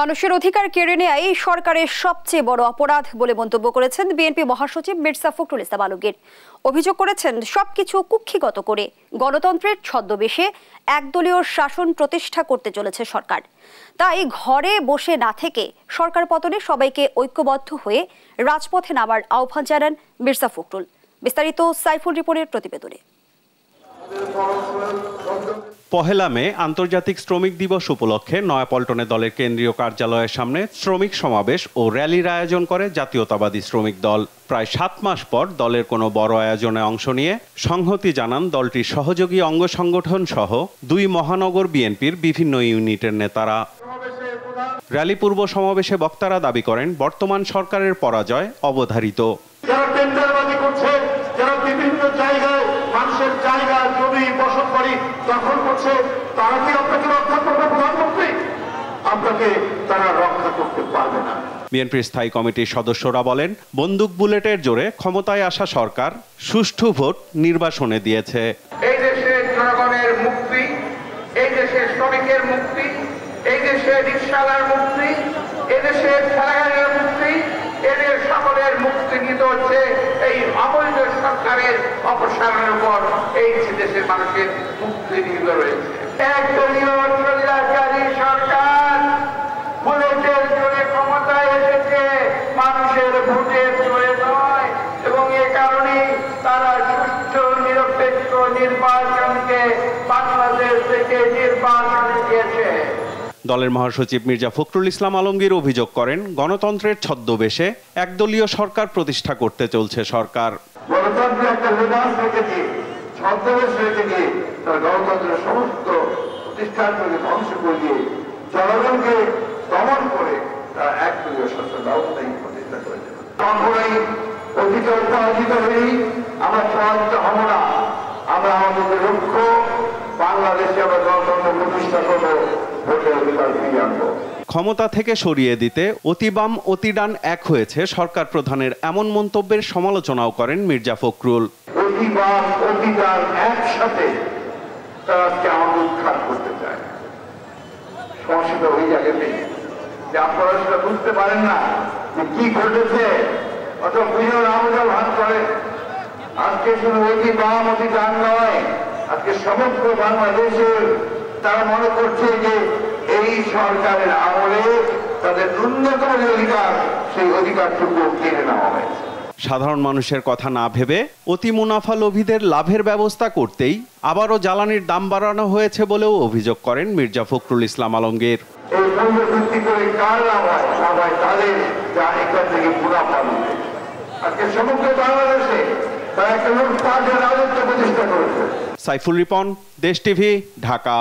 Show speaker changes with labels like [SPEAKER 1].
[SPEAKER 1] মানুষের অধিকার কেড়ে নেওয়া এই সরকারের সবচেয়ে বড় অপরাধ বলে মন্তব্য করেছেন বিএনপি মহাসচিব মির্জা ফখরুল ইসলাম আলমগীর। অভিযোগ করেছেন সবকিছু কুক্ষিগত করে গণতন্ত্রের ছদ্মবেশে একদলীয় শাসন প্রতিষ্ঠা করতে চলেছে সরকার। তাই ঘরে বসে না থেকে সরকার পতনে সবাইকে ঐক্যবদ্ধ হয়ে রাজপথে নামার আহ্বান জানান মির্জা ফখরুল। বিস্তারিত সাইফুল রিপনের প্রতিবেদনে।
[SPEAKER 2] পহেলা মে আন্তর্জাতিক শ্রমিক দিবস উপলক্ষে নয়াপল্টনে দলের কেন্দ্রীয় কার্যালয়ের সামনে শ্রমিক সমাবেশ ও র্যালির আয়োজন করে জাতীয়তাবাদী শ্রমিক দল। প্রায় 7 মাস পর দলের কোনো বড় আয়োজনে অংশ নিয়ে সংহতি জানান দলটির সহযোগী অঙ্গ সংগঠন সহ 2 মহানগর বিএনপির বিভিন্ন ইউনিটের নেতারা। র্যালি পূর্ব সমাবেশে বক্তারা দাবি করেন বর্তমান সরকারের পরাজয় অবধারিত।
[SPEAKER 3] বিভিন্ন জায়গায় মানুষের জায়গা জমি বসত বাড়ি দখল করছে, তারা কি আপনাকে রক্ষা করবে? প্রধানমন্ত্রী, আপনাকে তারা রক্ষা করতে পারবে না।
[SPEAKER 2] বিএনপির স্থায়ী কমিটির সদস্যরা বলেন, বন্দুক বুলেটের জোরে ক্ষমতায় আসা সরকার সুষ্ঠু ভোট নির্বাচনে দিয়েছে।
[SPEAKER 3] এই দেশের জনগণের মুক্তি, এই দেশের শ্রমিকের মুক্তি, এই দেশের রিকশাওয়ালার মুক্তি, এই দেশের ঠেলাগাড়ির মুক্তি, এদের সকলের মুক্তি নিতে হচ্ছে এই অবৈধ সরকারের অপসারণের উপর। এই দেশের মানুষের মুক্তি নিহিত রয়েছে। একদলীয় স্বৈরাচারী সরকার বুলেটের জোরে ক্ষমতায় এসেছে, মানুষের ভোটের জোরে নয়, এবং এ কারণে তারা সুষ্ঠু নিরপেক্ষ নির্বাচনকে বাংলাদেশ থেকে নির্বাচনে দিয়েছে।
[SPEAKER 2] দলের মহাসচিব মির্জা ফখরুল ইসলাম আলমগীর অভিযোগ করেন গণতন্ত্রের ছদ্মবেশে একদলীয় সরকার প্রতিষ্ঠা করতে চলছে সরকার।
[SPEAKER 3] গণতন্ত্রের একটা লেবাস রেখে দিয়ে, ছদ্মবেশ রেখে দিয়ে তারা গণতন্ত্রের সমস্ত প্রতিষ্ঠানকে ধ্বংস করে দিয়ে জনগণকে দমন করে তারা একদলীয় শাসন ব্যবস্থায় প্রতিষ্ঠা করেছে। কখনোই অধিকার পরাজিত হয়েই আমরা পরাজিত হব না। আমরা আমাদের লক্ষ্য বাংলাদেশে আমরা গণতন্ত্র প্রতিষ্ঠা করবো, ভোটের অধিকার ফিরিয়ে আনবো।
[SPEAKER 2] ক্ষমতা থেকে সরিয়ে দিতে অতিবাম অতিডান এক হয়েছে সরকার প্রধানের এমন মন্তব্যের সমালোচনাও করেন মির্জা ফখরুল।
[SPEAKER 3] অতিবাম অতিডান একসাথে তারা আজকে আমাকে উৎখাত করতে চায়। সমস্যাটা ওই জায়গাতেই যে আপনারা সেটা বুঝতে পারেন না যে কি ঘটেছে, অথবা বুঝেও নামজা ভান করে। আজকে শুধু অতিবাম অতিডান নয়, আজকে সমগ্র বাংলাদেশের তারা মনে করছে যে এই সরকারের আমলে তাদের ন্যূনতম যে অধিকার, সেই অধিকারটুকু কেড়ে নেওয়া হয়েছে।
[SPEAKER 2] সাধারণ মানুষের কথা না ভেবে অতি মুনাফা লোভীদের লাভের ব্যবস্থা করতেই আবারও জ্বালানির দাম বাড়ানো হয়েছে বলেও অভিযোগ করেন মির্জা ফখরুল ইসলাম আলমগীর।
[SPEAKER 3] এই পণ্য ভিত্তি করে কার লাভ হয়? লাভ হয় তাদের, যা এখান থেকে মুনাফা নেবে। আজকে সমগ্র বাংলাদেশে তারা একটা লুটপাটের রাজত্ব প্রতিষ্ঠা করেছে।
[SPEAKER 2] সাইফুল রিপন, দেশ টিভি, ঢাকা।